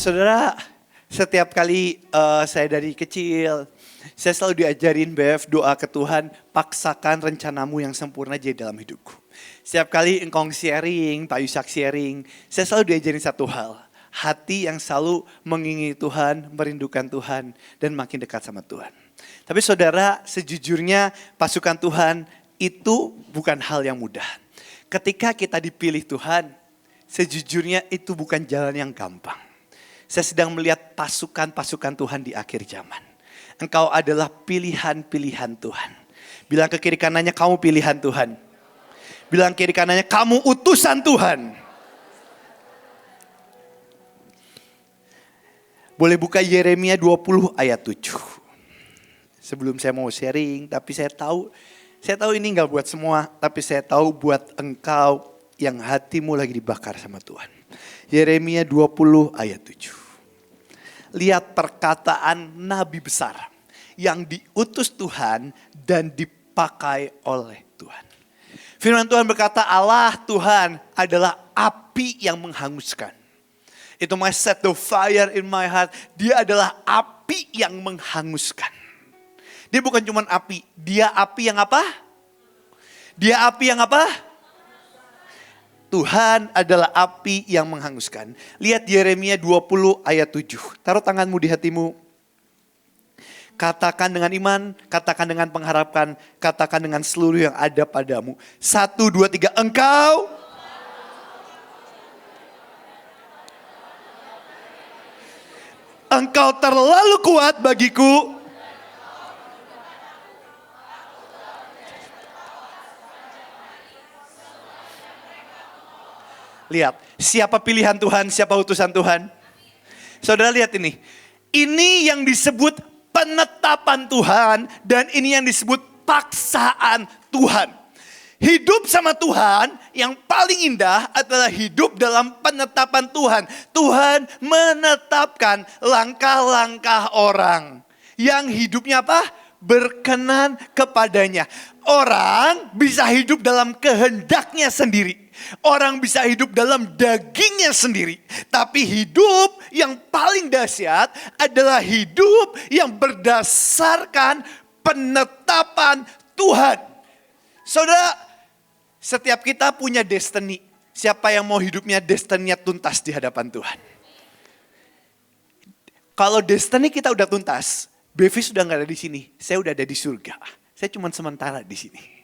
Saudara, setiap kali saya dari kecil, saya selalu diajarin BF doa ke Tuhan, paksakan rencanamu yang sempurna jadi dalam hidupku. Setiap kali engkau sharing, Pak Yusak sharing, saya selalu diajarin satu hal. Hati yang selalu mengingingi Tuhan, merindukan Tuhan, dan makin dekat sama Tuhan. Tapi saudara, sejujurnya pasukan Tuhan itu bukan hal yang mudah. Ketika kita dipilih Tuhan, sejujurnya itu bukan jalan yang gampang. Saya sedang melihat pasukan-pasukan Tuhan di akhir zaman. Engkau adalah pilihan-pilihan Tuhan. Bilang ke kiri kanannya, kamu pilihan Tuhan. Bilang kiri kanannya, kamu utusan Tuhan. Boleh buka Yeremia 20 ayat 7. Sebelum saya mau sharing, tapi saya tahu ini gak buat semua. Tapi saya tahu buat engkau yang hatimu lagi dibakar sama Tuhan. Yeremia 20 ayat 7. Lihat perkataan nabi besar yang diutus Tuhan dan dipakai oleh Tuhan. Firman Tuhan berkata, Allah Tuhan adalah api yang menghanguskan. Itu my set the fire in my heart. Dia adalah api yang menghanguskan. Dia bukan cuma api, dia api yang apa? Dia api yang apa? Tuhan adalah api yang menghanguskan. Lihat Yeremia 20 ayat 7. Taruh tanganmu di hatimu. Katakan dengan iman, katakan dengan pengharapan, katakan dengan seluruh yang ada padamu. 1, 2, 3, engkau. Engkau terlalu kuat bagiku. Lihat, siapa pilihan Tuhan, siapa utusan Tuhan. Saudara lihat ini. Ini yang disebut penetapan Tuhan dan ini yang disebut paksaan Tuhan. Hidup sama Tuhan yang paling indah adalah hidup dalam penetapan Tuhan. Tuhan menetapkan langkah-langkah orang yang hidupnya apa? Berkenan kepadanya. Orang bisa hidup dalam kehendaknya sendiri. Orang bisa hidup dalam dagingnya sendiri. Tapi hidup yang paling dahsyat adalah hidup yang berdasarkan penetapan Tuhan. Saudara, setiap kita punya destiny. Siapa yang mau hidupnya destiny-nya tuntas di hadapan Tuhan? Kalau destiny kita udah tuntas, Bevi sudah gak ada di sini. Saya udah ada di surga. Saya cuma sementara di sini.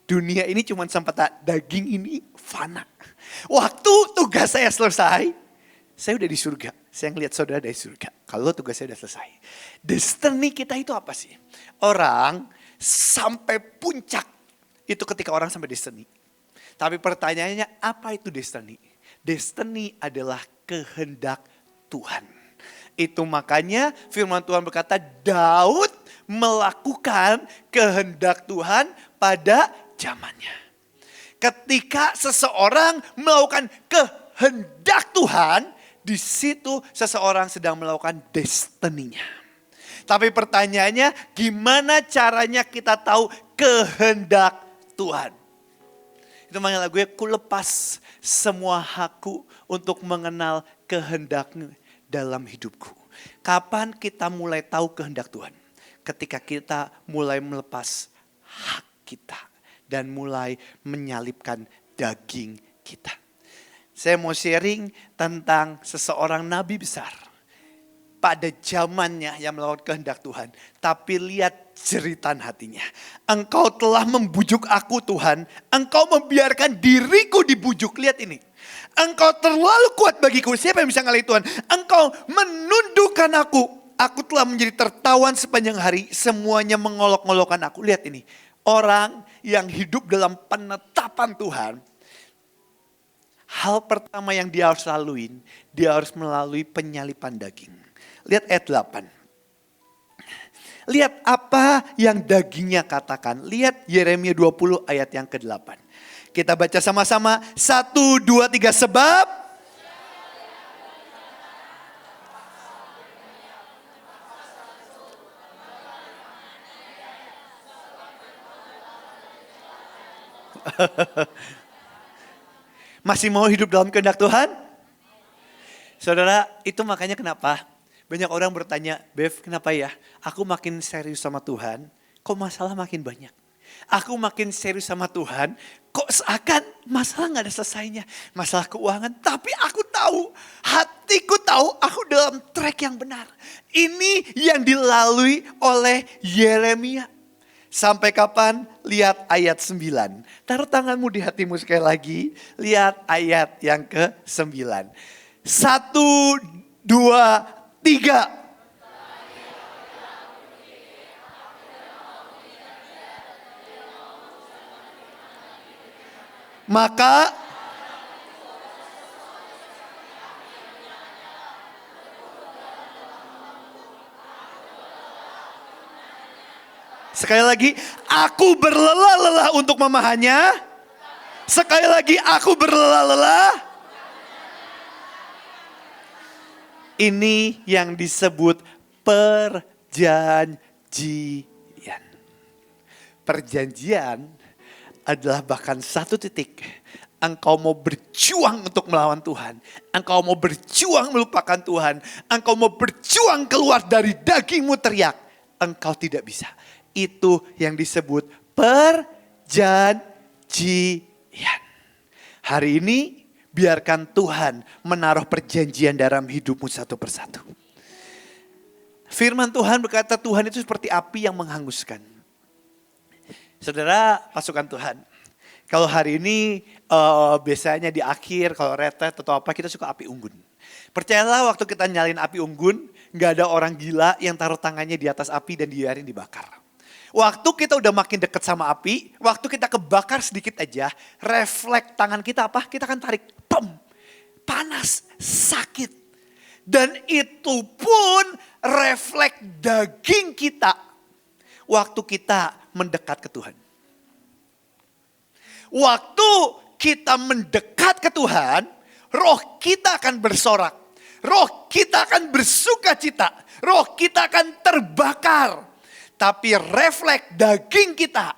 Dunia ini cuma sempat daging ini fana. Waktu tugas saya selesai, saya udah di surga. Saya ngeliat saudara dari surga. Kalau tugas saya udah selesai. Destiny kita itu apa sih? Orang sampai puncak itu ketika orang sampai destiny. Tapi pertanyaannya, apa itu destiny? Destiny adalah kehendak Tuhan. Itu makanya firman Tuhan berkata, Daud melakukan kehendak Tuhan pada zamannya. Ketika seseorang melakukan kehendak Tuhan, di situ seseorang sedang melakukan destiny-nya. Tapi pertanyaannya, gimana caranya kita tahu kehendak Tuhan? Itu makanya lagunya, ku lepas semua hakku untuk mengenal kehendak-Mu dalam hidupku. Kapan kita mulai tahu kehendak Tuhan? Ketika kita mulai melepas hak kita dan mulai menyalipkan daging kita. Saya mau sharing tentang seseorang nabi besar. Pada zamannya yang melakukan kehendak Tuhan. Tapi lihat jeritan hatinya. Engkau telah membujuk aku Tuhan. Engkau membiarkan diriku dibujuk. Lihat ini. Engkau terlalu kuat bagiku. Siapa yang bisa ngalahin Tuhan? Engkau menundukkan aku. Aku telah menjadi tertawan sepanjang hari. Semuanya mengolok-olokkan aku. Lihat ini. Orang yang hidup dalam penetapan Tuhan. Hal pertama yang dia harus laluin. Dia harus melalui penyalipan daging. Lihat ayat 8. Lihat apa yang dagingnya katakan. Lihat Yeremia 20 ayat yang ke-8. Kita baca sama-sama. 1, 2, 3 sebab. Masih mau hidup dalam kehendak Tuhan? Saudara, itu makanya kenapa banyak orang bertanya, Bev, kenapa ya aku makin serius sama Tuhan, kok masalah makin banyak. Aku makin serius sama Tuhan, kok seakan masalah gak ada selesainya. Masalah keuangan, tapi aku tahu, hatiku tahu aku dalam track yang benar. Ini yang dilalui oleh Yeremia. Sampai kapan? Lihat ayat 9. Taruh tanganmu di hatimu sekali lagi. Lihat ayat yang ke-9. 1, 2, 3. Maka sekali lagi, aku berlelah-lelah untuk memahaminya. Sekali lagi, aku berlelah-lelah. Ini yang disebut perjanjian. Perjanjian adalah bahkan satu titik. Engkau mau berjuang untuk melawan Tuhan. Engkau mau berjuang melupakan Tuhan. Engkau mau berjuang keluar dari dagingmu teriak. Engkau tidak bisa. Itu yang disebut perjanjian. Hari ini biarkan Tuhan menaruh perjanjian dalam hidupmu satu persatu. Firman Tuhan berkata Tuhan itu seperti api yang menghanguskan. Saudara, pasukan Tuhan. Kalau hari ini biasanya di akhir kalau retret atau apa kita suka api unggun. Percayalah waktu kita nyalin api unggun, gak ada orang gila yang taruh tangannya di atas api dan dibiarin dibakar. Waktu kita udah makin dekat sama api, waktu kita kebakar sedikit aja, refleks tangan kita apa? Kita akan tarik, pem, panas, sakit. Dan itu pun refleks daging kita waktu kita mendekat ke Tuhan. Waktu kita mendekat ke Tuhan, roh kita akan bersorak. Roh kita akan bersuka cita. Roh kita akan terbakar. Tapi refleks daging kita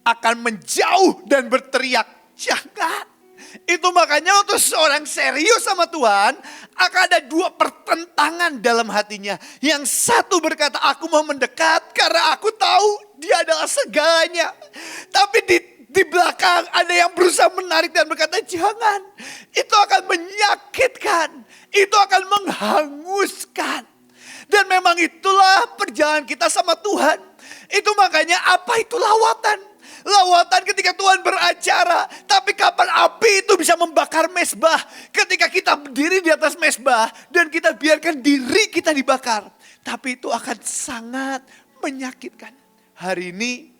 akan menjauh dan berteriak, jangan. Itu makanya waktu seorang serius sama Tuhan, akan ada dua pertentangan dalam hatinya. Yang satu berkata, aku mau mendekat karena aku tahu dia adalah segalanya. Tapi di belakang ada yang berusaha menarik dan berkata, jangan. Itu akan menyakitkan. Itu akan menghanguskan. Dan memang itulah perjalanan kita sama Tuhan. Itu makanya apa itu lawatan? Lawatan ketika Tuhan beracara. Tapi kapan api itu bisa membakar mezbah? Ketika kita berdiri di atas mezbah dan kita biarkan diri kita dibakar. Tapi itu akan sangat menyakitkan. Hari ini,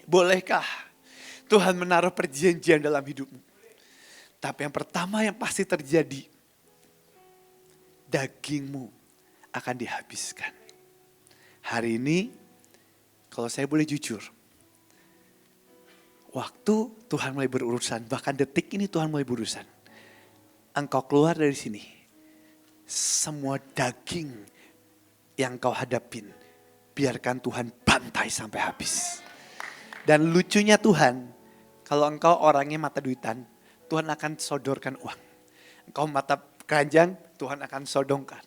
bolehkah Tuhan menaruh perjanjian dalam hidupmu? Tapi yang pertama yang pasti terjadi, dagingmu akan dihabiskan. Hari ini, kalau saya boleh jujur, waktu Tuhan mulai berurusan, bahkan detik ini Tuhan mulai berurusan. Engkau keluar dari sini, semua daging yang kau hadapin, biarkan Tuhan bantai sampai habis. Dan lucunya Tuhan, kalau engkau orangnya mata duitan, Tuhan akan sodorkan uang. Engkau mata keranjang, Tuhan akan sodongkan.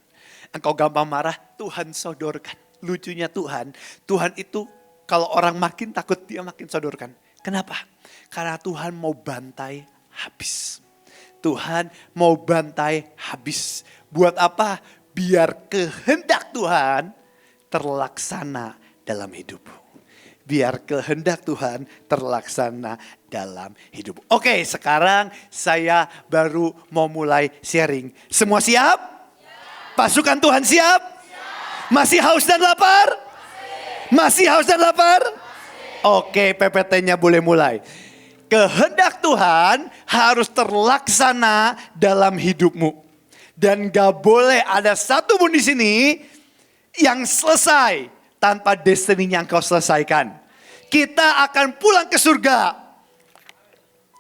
Engkau gampang marah, Tuhan sodorkan. Lucunya Tuhan itu kalau orang makin takut dia makin sodorkan. Kenapa? Karena Tuhan mau bantai habis. Tuhan mau bantai habis. Buat apa? Biar kehendak Tuhan terlaksana dalam hidupmu. Biar kehendak Tuhan terlaksana dalam hidup. Oke, sekarang saya baru mau mulai sharing. Semua siap? Pasukan Tuhan siap? Masih haus dan lapar? Masih haus dan lapar? Oke, PPT-nya boleh mulai. Kehendak Tuhan harus terlaksana dalam hidupmu. Dan gak boleh ada satu pun di sini yang selesai tanpa destiny yang kau selesaikan. Kita akan pulang ke surga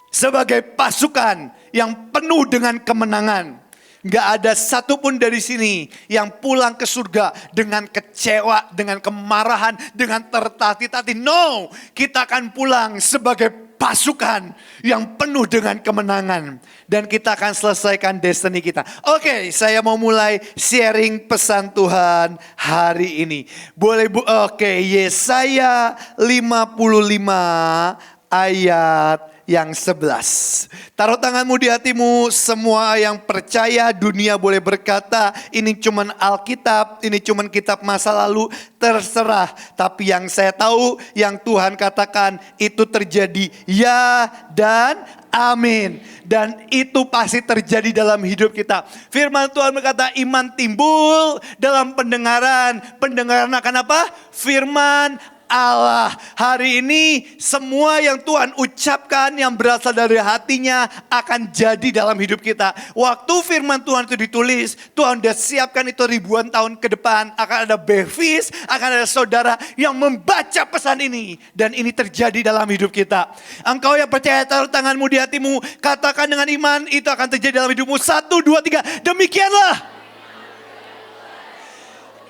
sebagai pasukan yang penuh dengan kemenangan. Gak ada satupun dari sini yang pulang ke surga dengan kecewa, dengan kemarahan, dengan tertati-tati. No, kita akan pulang sebagai pasukan yang penuh dengan kemenangan. Dan kita akan selesaikan destiny kita. Oke, saya mau mulai sharing pesan Tuhan hari ini. Boleh oke, Yesaya 55 ayat yang 11. Taruh tanganmu di hatimu, semua yang percaya. Dunia boleh berkata ini cuman Alkitab, ini cuman kitab masa lalu, terserah. Tapi yang saya tahu, yang Tuhan katakan itu terjadi, ya dan amin. Dan itu pasti terjadi dalam hidup kita. Firman Tuhan berkata iman timbul dalam pendengaran. Pendengaran akan apa? Firman Allah. Hari ini semua yang Tuhan ucapkan yang berasal dari hatinya akan jadi dalam hidup kita. Waktu firman Tuhan itu ditulis, Tuhan sudah siapkan itu ribuan tahun ke depan. Akan ada Bevis, akan ada saudara yang membaca pesan ini. Dan ini terjadi dalam hidup kita. Engkau yang percaya, taruh tanganmu di hatimu. Katakan dengan iman, itu akan terjadi dalam hidupmu. 1, 2, 3, demikianlah.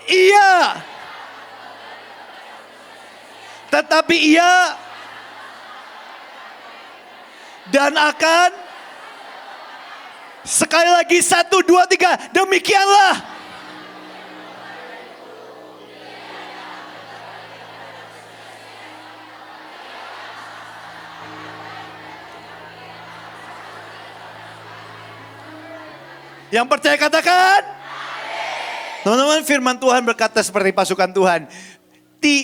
Iya. Tetapi ia dan akan sekali lagi 1, 2, 3 demikianlah. Yang percaya katakan. Teman-teman, firman Tuhan berkata seperti pasukan Tuhan.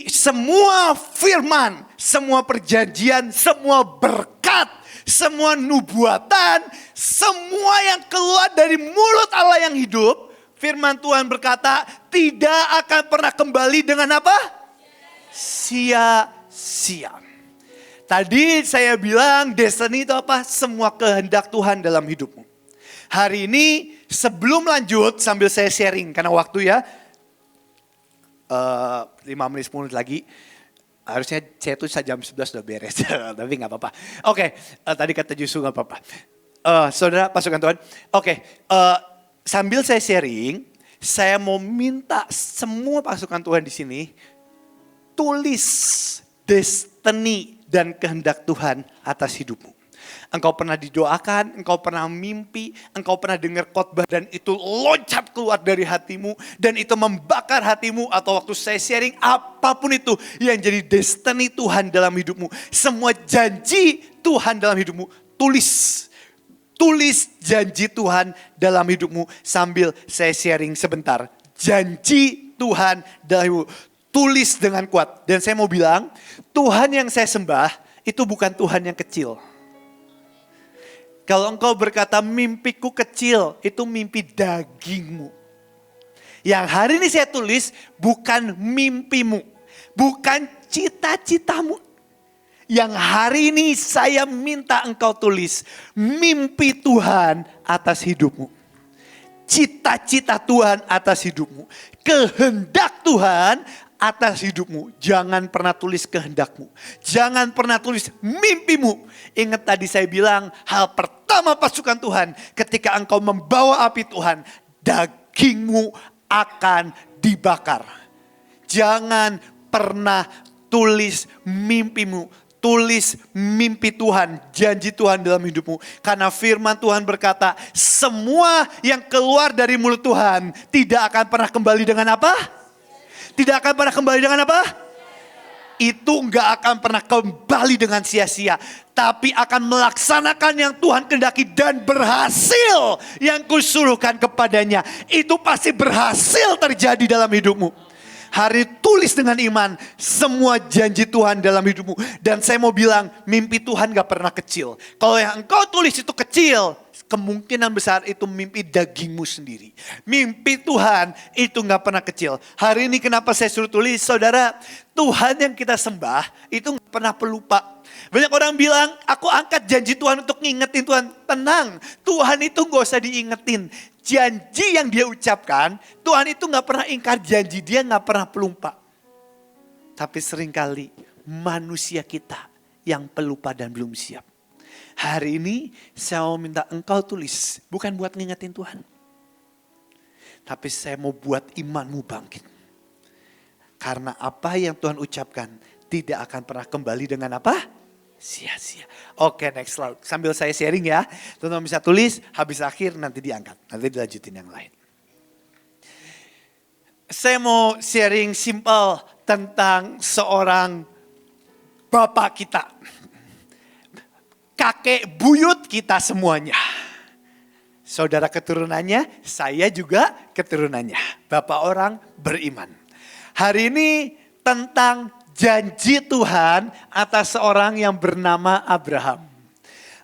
Semua firman, semua perjanjian, semua berkat, semua nubuatan, semua yang keluar dari mulut Allah yang hidup, firman Tuhan berkata tidak akan pernah kembali dengan apa? Sia-sia. Tadi saya bilang destiny itu apa? Semua kehendak Tuhan dalam hidupmu. Hari ini sebelum lanjut sambil saya sharing karena waktu ya. 5 menit 10 menit lagi. Harusnya saya tuh jam 11 udah beres. Tapi gak apa-apa. Oke, tadi kata Jusu gak apa-apa. Saudara pasukan Tuhan. Oke, sambil saya sharing, saya mau minta semua pasukan Tuhan di sini tulis destiny dan kehendak Tuhan atas hidupmu. Engkau pernah didoakan, engkau pernah mimpi, engkau pernah dengar khotbah dan itu loncat keluar dari hatimu. Dan itu membakar hatimu atau waktu saya sharing apapun itu yang jadi destiny Tuhan dalam hidupmu. Semua janji Tuhan dalam hidupmu, tulis. Tulis janji Tuhan dalam hidupmu sambil saya sharing sebentar. Janji Tuhan dalam hidupmu, tulis dengan kuat. Dan saya mau bilang, Tuhan yang saya sembah itu bukan Tuhan yang kecil. Kalau engkau berkata mimpiku kecil, itu mimpi dagingmu. Yang hari ini saya tulis bukan mimpimu, bukan cita-citamu. Yang hari ini saya minta engkau tulis mimpi Tuhan atas hidupmu. Cita-cita Tuhan atas hidupmu. Kehendak Tuhan atas hidupmu. Jangan pernah tulis kehendakmu. Jangan pernah tulis mimpimu. Ingat tadi saya bilang hal pertama pasukan Tuhan. Ketika engkau membawa api Tuhan, dagingmu akan dibakar. Jangan pernah tulis mimpimu. Tulis mimpi Tuhan, janji Tuhan dalam hidupmu. Karena firman Tuhan berkata, semua yang keluar dari mulut Tuhan tidak akan pernah kembali dengan apa? Tidak akan pernah kembali dengan apa? Itu enggak akan pernah kembali dengan sia-sia. Tapi akan melaksanakan yang Tuhan kehendaki dan berhasil yang kusuruhkan kepadanya. Itu pasti berhasil terjadi dalam hidupmu. Hari tulis dengan iman semua janji Tuhan dalam hidupmu. Dan saya mau bilang mimpi Tuhan gak pernah kecil. Kalau yang engkau tulis itu kecil, kemungkinan besar itu mimpi dagingmu sendiri. Mimpi Tuhan itu gak pernah kecil. Hari ini kenapa saya suruh tulis, saudara, Tuhan yang kita sembah itu gak pernah pelupa. Banyak orang bilang, aku angkat janji Tuhan untuk ngingetin Tuhan. Tenang, Tuhan itu gak usah diingetin. Janji yang dia ucapkan, Tuhan itu gak pernah ingkar janji, dia gak pernah pelupa. Tapi seringkali manusia kita yang pelupa dan belum siap. Hari ini saya mau minta engkau tulis, bukan buat ngingetin Tuhan. Tapi saya mau buat imanmu bangkit. Karena apa yang Tuhan ucapkan tidak akan pernah kembali dengan apa? sia-sia. Oke, next slide. Sambil saya sharing ya. Teman-teman bisa tulis, habis akhir nanti diangkat. Nanti dilanjutin yang lain. Saya mau sharing simple tentang seorang bapak kita. Kakek buyut kita semuanya. Saudara keturunannya, saya juga keturunannya. Bapak orang beriman. Hari ini tentang janji Tuhan atas seorang yang bernama Abraham.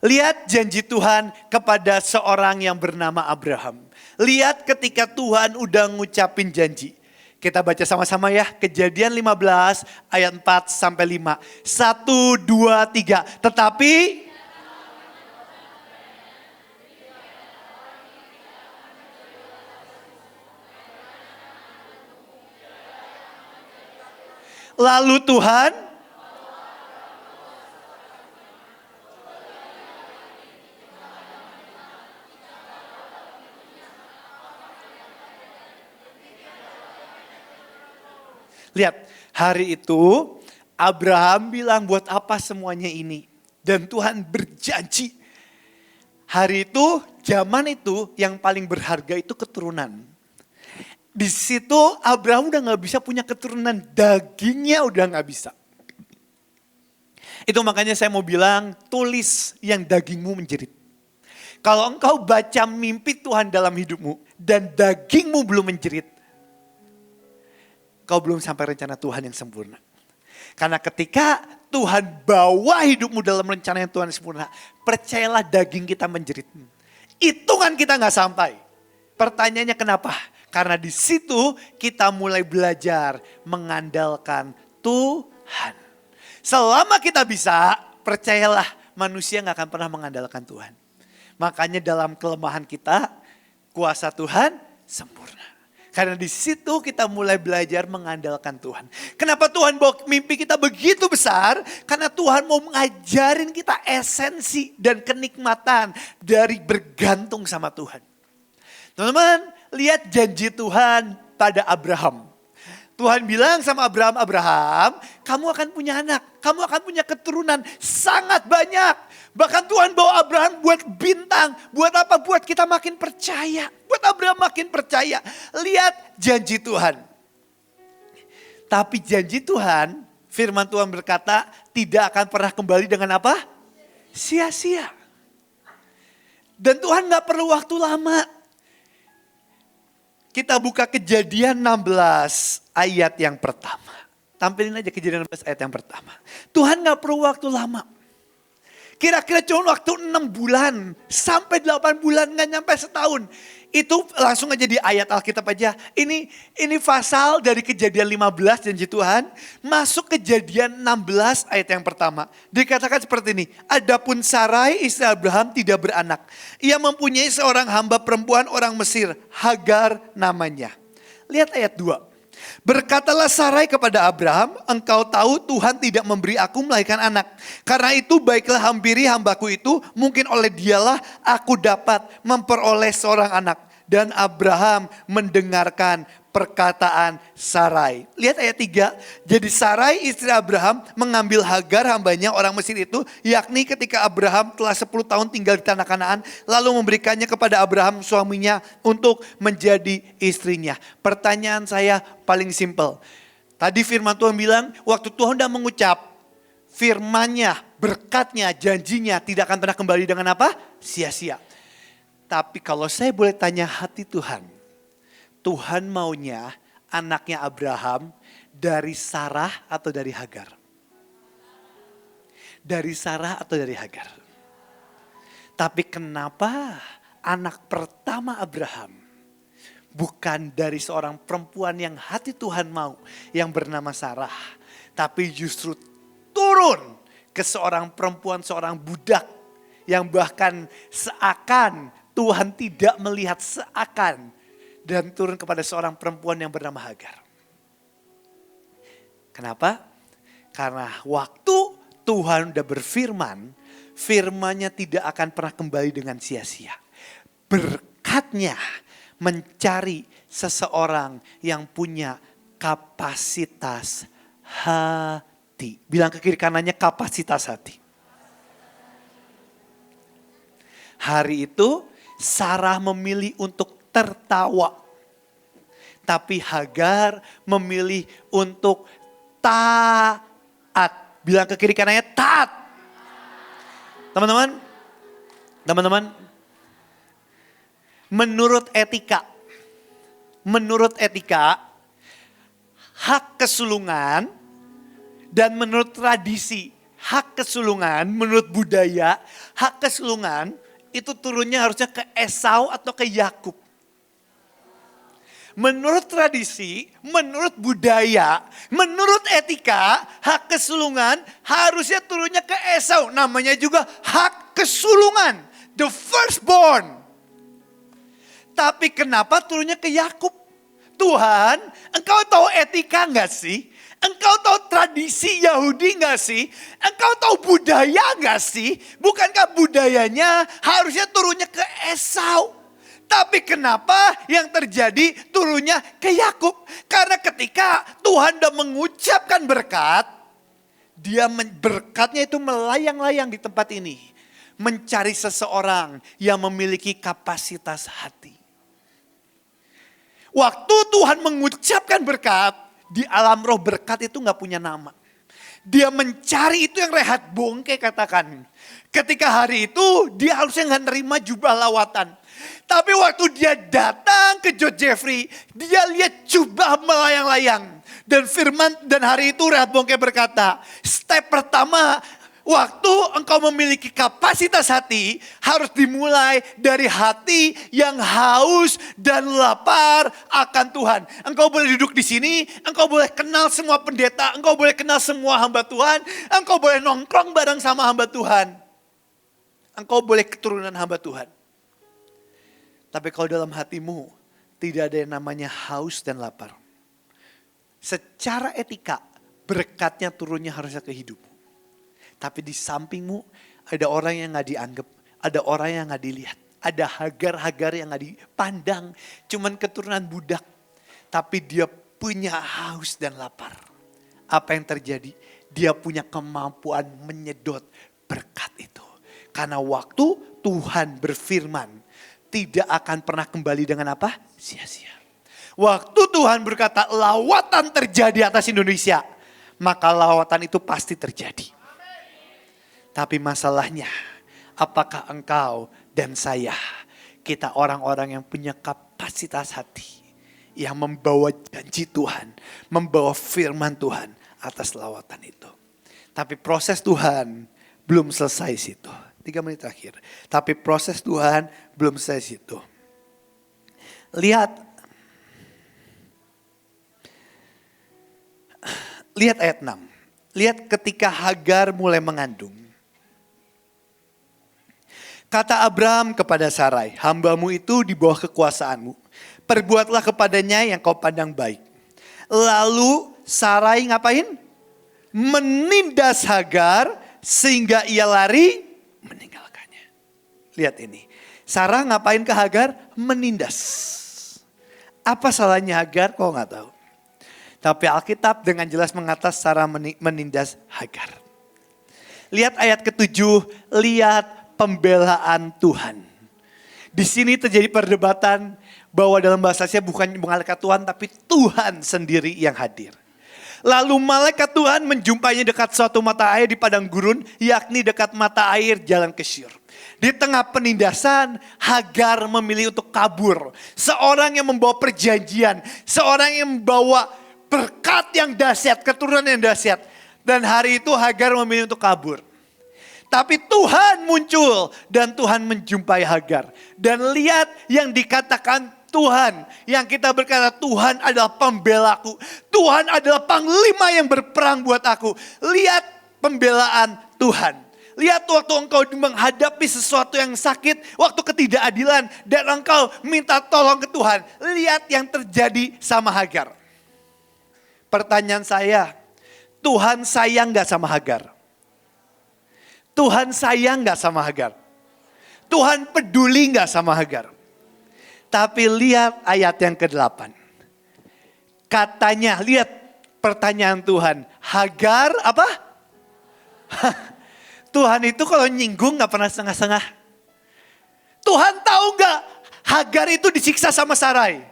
Lihat janji Tuhan kepada seorang yang bernama Abraham. Lihat ketika Tuhan udah ngucapin janji. Kita baca sama-sama ya, Kejadian 15 ayat 4 sampai 5. 1, 2, 3. Tetapi lalu Tuhan lihat, hari itu Abraham bilang buat apa semuanya ini. Dan Tuhan berjanji. Hari itu, zaman itu yang paling berharga itu keturunan. Di situ Abraham udah gak bisa punya keturunan, dagingnya udah gak bisa. Itu makanya saya mau bilang, tulis yang dagingmu menjerit. Kalau engkau baca mimpi Tuhan dalam hidupmu dan dagingmu belum menjerit, kau belum sampai rencana Tuhan yang sempurna. Karena ketika Tuhan bawa hidupmu dalam rencana yang Tuhan sempurna, percayalah daging kita menjerit. Hitungan kita gak sampai. Pertanyaannya kenapa? Karena di situ kita mulai belajar mengandalkan Tuhan. Selama kita bisa, percayalah manusia gak akan pernah mengandalkan Tuhan. Makanya dalam kelemahan kita, kuasa Tuhan sempurna. Karena di situ kita mulai belajar mengandalkan Tuhan. Kenapa Tuhan bawa mimpi kita begitu besar? Karena Tuhan mau mengajarin kita esensi dan kenikmatan dari bergantung sama Tuhan. Teman-teman, lihat janji Tuhan pada Abraham. Tuhan bilang sama Abraham, Abraham, kamu akan punya anak, kamu akan punya keturunan sangat banyak. Bahkan Tuhan bawa Abraham buat bintang, buat apa? Buat kita makin percaya, buat Abraham makin percaya. Lihat janji Tuhan. Tapi janji Tuhan, firman Tuhan berkata, tidak akan pernah kembali dengan apa? Sia-sia. Dan Tuhan gak perlu waktu lama. Kita buka Kejadian 16 ayat yang pertama. Tampilin aja Kejadian 16 ayat yang pertama. Tuhan gak perlu waktu lama. Kira-kira cuma waktu 6 bulan sampai 8 bulan, gak nyampe setahun. Itu langsung aja di ayat Alkitab aja. Ini pasal dari Kejadian 15 janji Tuhan. Masuk Kejadian 16 ayat yang pertama. Dikatakan seperti ini. Adapun Sarai istri Abraham tidak beranak. Ia mempunyai seorang hamba perempuan orang Mesir. Hagar namanya. Lihat ayat 2. Berkatalah Sarai kepada Abraham, engkau tahu Tuhan tidak memberi aku melahirkan anak. Karena itu baiklah hampiri hambaku itu, mungkin oleh dialah aku dapat memperoleh seorang anak. Dan Abraham mendengarkan perkataan Sarai. Lihat ayat 3. Jadi Sarai istri Abraham mengambil Hagar hambanya orang Mesir itu. Yakni ketika Abraham telah 10 tahun tinggal di tanah Kanaan. Lalu memberikannya kepada Abraham suaminya untuk menjadi istrinya. Pertanyaan saya paling simpel. Tadi firman Tuhan bilang waktu Tuhan sudah mengucap. Firmannya, berkatnya, janjinya tidak akan pernah kembali dengan apa? Sia-sia. Tapi kalau saya boleh tanya hati Tuhan. Tuhan maunya anaknya Abraham dari Sarah atau dari Hagar? Dari Sarah atau dari Hagar? Tapi kenapa anak pertama Abraham bukan dari seorang perempuan yang hati Tuhan mau yang bernama Sarah. Tapi justru turun ke seorang perempuan, seorang budak yang bahkan seakan Tuhan tidak melihat seakan. Dan turun kepada seorang perempuan yang bernama Hagar. Kenapa? Karena waktu Tuhan udah berfirman, firman-Nya tidak akan pernah kembali dengan sia-sia. Berkatnya mencari seseorang yang punya kapasitas hati. Bilang ke kiri kanannya kapasitas hati. Hari itu Sarah memilih untuk tertawa. Tapi Hagar memilih untuk taat. Bilang ke kiri kanannya taat. Teman-teman, menurut etika, hak kesulungan dan menurut tradisi, hak kesulungan, menurut budaya, hak kesulungan itu turunnya harusnya ke Esau atau ke Yakub. Menurut tradisi, menurut budaya, menurut etika, hak kesulungan harusnya turunnya ke Esau. Namanya juga hak kesulungan, the firstborn. Tapi kenapa turunnya ke Yakub? Tuhan, engkau tahu etika enggak sih? Engkau tahu tradisi Yahudi enggak sih? Engkau tahu budaya enggak sih? Bukankah budayanya harusnya turunnya ke Esau? Tapi kenapa yang terjadi turunnya ke Yakub? Karena ketika Tuhan sudah mengucapkan berkat, berkatnya itu melayang-layang di tempat ini. Mencari seseorang yang memiliki kapasitas hati. Waktu Tuhan mengucapkan berkat, di alam roh berkat itu gak punya nama. Dia mencari itu yang Rehat Bongke katakan. Ketika hari itu dia harusnya gak nerima jubah lawatan. Tapi waktu dia datang ke George Jeffrey, dia lihat jubah melayang-layang. Dan hari itu Rehat Bongke berkata, step pertama waktu engkau memiliki kapasitas hati, harus dimulai dari hati yang haus dan lapar akan Tuhan. Engkau boleh duduk di sini, engkau boleh kenal semua pendeta, engkau boleh kenal semua hamba Tuhan, engkau boleh nongkrong bareng sama hamba Tuhan. Engkau boleh keturunan hamba Tuhan. Tapi kalau dalam hatimu tidak ada yang namanya haus dan lapar. Secara etika berkatnya turunnya harusnya ke hidupmu. Tapi di sampingmu ada orang yang gak dianggap. Ada orang yang gak dilihat. Ada Hagar-Hagar yang gak dipandang. Cuman keturunan budak. Tapi dia punya haus dan lapar. Apa yang terjadi? Dia punya kemampuan menyedot berkat itu. Karena waktu Tuhan berfirman, tidak akan pernah kembali dengan apa? Sia-sia. Waktu Tuhan berkata lawatan terjadi atas Indonesia, maka lawatan itu pasti terjadi. Tapi masalahnya, apakah engkau dan saya, kita orang-orang yang punya kapasitas hati, yang membawa janji Tuhan, membawa firman Tuhan atas lawatan itu. Tapi proses Tuhan belum selesai situ. 3 menit terakhir. Tapi proses Tuhan belum selesai situ. Lihat ayat 6. Lihat ketika Hagar mulai mengandung. Kata Abraham kepada Sarai, hambamu itu di bawah kekuasaanmu. Perbuatlah kepadanya yang kau pandang baik. Lalu Sarai ngapain? Menindas Hagar sehingga ia lari meninggalkannya. Lihat ini. Sarah ngapain ke Hagar? Menindas. Apa salahnya Hagar? Kok gak tahu. Tapi Alkitab dengan jelas mengatakan Sarah menindas Hagar. Lihat ayat ke-7. Lihat pembelaan Tuhan. Di sini terjadi perdebatan bahwa dalam bahasanya bukan malaikat Tuhan tapi Tuhan sendiri yang hadir. Lalu malaikat Tuhan menjumpainya dekat suatu mata air di padang gurun, yakni dekat mata air jalan ke Syur. Di tengah penindasan, Hagar memilih untuk kabur. Seorang yang membawa perjanjian, seorang yang membawa berkat yang dahsyat, keturunan yang dahsyat. Dan hari itu Hagar memilih untuk kabur. Tapi Tuhan muncul dan Tuhan menjumpai Hagar. Dan lihat yang dikatakan Tuhan, yang kita berkata Tuhan adalah pembelaku. Tuhan adalah panglima yang berperang buat aku. Lihat pembelaan Tuhan. Lihat waktu engkau menghadapi sesuatu yang sakit, waktu ketidakadilan dan engkau minta tolong ke Tuhan. Lihat yang terjadi sama Hagar. Pertanyaan saya, Tuhan sayang gak sama Hagar? Tuhan sayang gak sama Hagar? Tuhan peduli gak sama Hagar? Tapi lihat ayat yang ke-8. Katanya, lihat pertanyaan Tuhan. Hagar apa? Tuhan itu kalau nyinggung gak pernah setengah-setengah. Tuhan tahu nggak Hagar itu disiksa sama Sarai?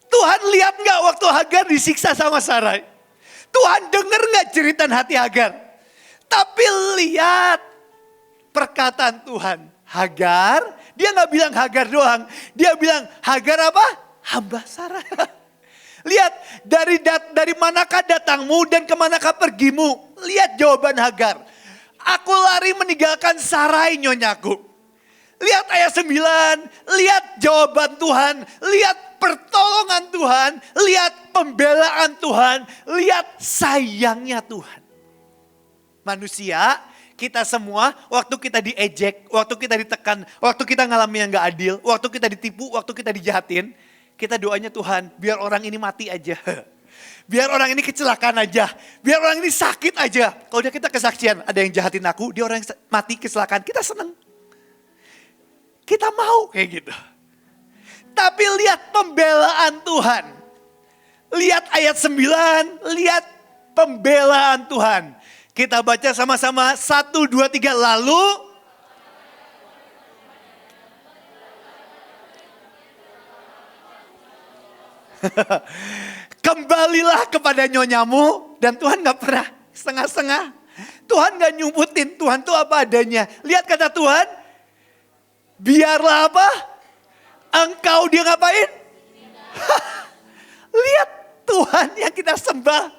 Tuhan lihat nggak waktu Hagar disiksa sama Sarai? Tuhan dengar nggak jeritan hati Hagar? Tapi lihat perkataan Tuhan. Hagar, dia nggak bilang Hagar doang. Dia bilang Hagar apa? Hamba Sarai. Lihat dari manakah datangmu dan kemanakah pergimu? Lihat jawaban Hagar. Aku lari meninggalkan Sarai nyonyaku. Lihat ayat 9, lihat jawaban Tuhan, lihat pertolongan Tuhan, lihat pembelaan Tuhan, lihat sayangnya Tuhan. Manusia, kita semua waktu kita diejek, waktu kita ditekan, waktu kita ngalamin yang gak adil, waktu kita ditipu, waktu kita dijahatin, kita doanya Tuhan, biar orang ini mati aja. Biar orang ini kecelakaan aja. Biar orang ini sakit aja. Kalau dia kita kesaksian, ada yang jahatin aku, dia orang yang mati kecelakaan, kita seneng. Kita mau kayak gitu. Tapi lihat pembelaan Tuhan. Lihat ayat 9, lihat pembelaan Tuhan. Kita baca sama-sama 1, 2, 3 lalu. Kembalilah kepada nyonyamu. Dan Tuhan gak pernah setengah-setengah. Tuhan gak nyumputin, Tuhan tuh apa adanya. Lihat kata Tuhan, biarlah apa? Engkau dia ngapain? Lihat Tuhan yang kita sembah.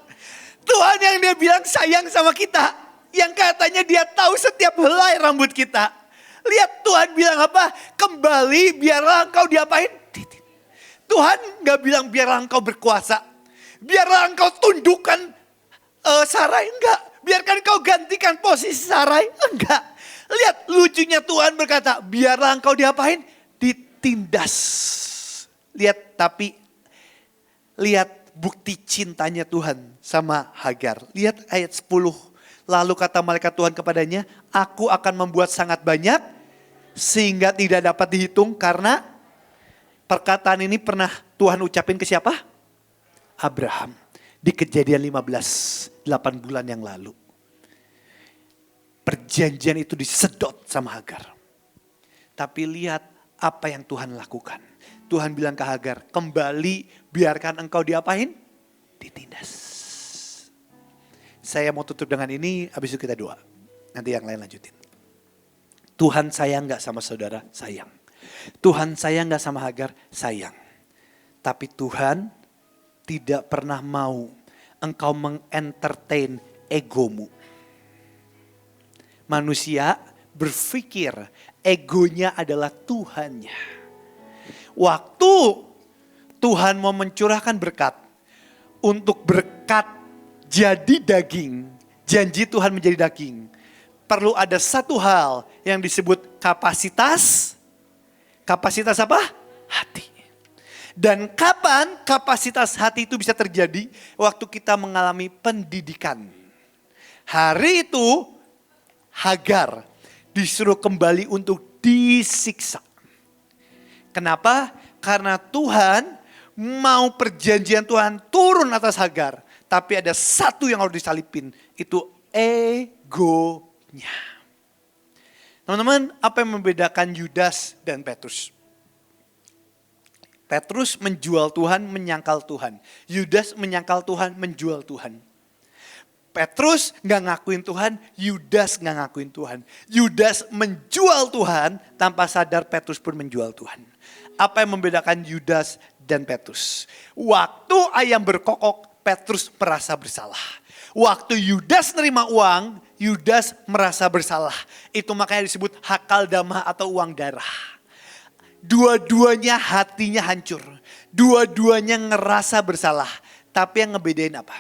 Tuhan yang dia bilang sayang sama kita. Yang katanya dia tahu setiap helai rambut kita. Lihat Tuhan bilang apa? Kembali biarlah engkau diapain? Tuhan gak bilang biarlah engkau berkuasa. Biarlah engkau tundukkan Sarai. Enggak. Biarkan engkau gantikan posisi Sarai. Enggak. Lihat lucunya Tuhan berkata biarlah engkau diapain? Ditindas. Lihat tapi lihat bukti cintanya Tuhan sama Hagar. Lihat ayat 10. Lalu kata malaikat Tuhan kepadanya, aku akan membuat sangat banyak sehingga tidak dapat dihitung. Karena perkataan ini pernah Tuhan ucapin ke siapa? Abraham. Di Kejadian 15, 8 bulan yang lalu. Perjanjian itu disedot sama Hagar. Tapi lihat apa yang Tuhan lakukan. Tuhan bilang ke Hagar, kembali biarkan engkau diapain? Ditindas. Saya mau tutup dengan ini, habis itu kita doa. Nanti yang lain lanjutin. Tuhan sayang gak sama saudara? Sayang. Tuhan sayang gak sama Hagar? Sayang. Tapi Tuhan tidak pernah mau engkau mengentertain egomu. Manusia berpikir egonya adalah Tuhannya. Waktu Tuhan mau mencurahkan berkat, untuk berkat jadi daging, janji Tuhan menjadi daging, perlu ada satu hal yang disebut kapasitas. Kapasitas apa? Hati. Dan kapan kapasitas hati itu bisa terjadi? Waktu kita mengalami pendidikan. Hari itu Hagar disuruh kembali untuk disiksa. Kenapa? Karena Tuhan mau perjanjian Tuhan turun atas Hagar. Tapi ada satu yang harus disalipin. Itu egonya. Teman-teman, apa yang membedakan Yudas dan Petrus? Petrus menjual Tuhan, menyangkal Tuhan. Yudas menyangkal Tuhan, menjual Tuhan. Petrus gak ngakuin Tuhan, Yudas gak ngakuin Tuhan. Yudas menjual Tuhan, tanpa sadar Petrus pun menjual Tuhan. Apa yang membedakan Yudas dan Petrus? Waktu ayam berkokok, Petrus merasa bersalah. Waktu Yudas nerima uang, Yudas merasa bersalah. Itu makanya disebut hakal damah atau uang darah. Dua-duanya hatinya hancur. Dua-duanya ngerasa bersalah. Tapi yang ngebedain apa?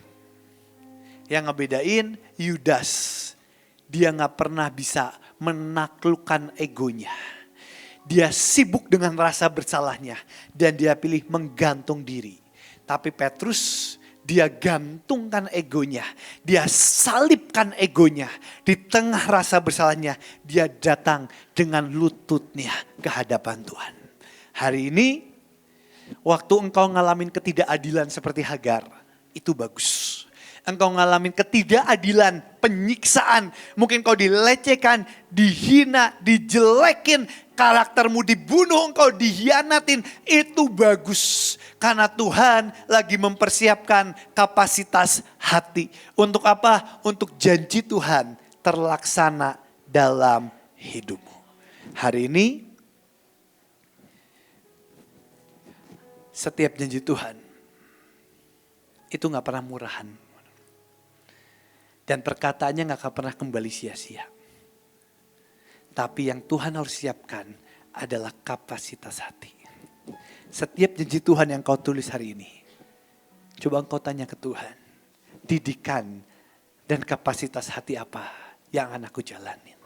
Yang ngebedain Yudas. Dia gak pernah bisa menaklukkan egonya. Dia sibuk dengan rasa bersalahnya. Dan dia pilih menggantung diri. Tapi Petrus, dia gantungkan egonya. Dia salibkan egonya. Di tengah rasa bersalahnya, dia datang dengan lututnya ke hadapan Tuhan. Hari ini, waktu engkau ngalamin ketidakadilan seperti Hagar, itu bagus. Engkau ngalamin ketidakadilan, penyiksaan. Mungkin kau dilecehkan, dihina, dijelekin. Karaktermu dibunuh, engkau dihianatin. Itu bagus. Karena Tuhan lagi mempersiapkan kapasitas hati. Untuk apa? Untuk janji Tuhan terlaksana dalam hidupmu. Hari ini, setiap janji Tuhan, itu gak pernah murahan. Dan perkataannya gak akan pernah kembali sia-sia. Tapi yang Tuhan harus siapkan adalah kapasitas hati. Setiap janji Tuhan yang kau tulis hari ini, coba engkau tanya ke Tuhan, didikan dan kapasitas hati apa yang akan aku jalanin.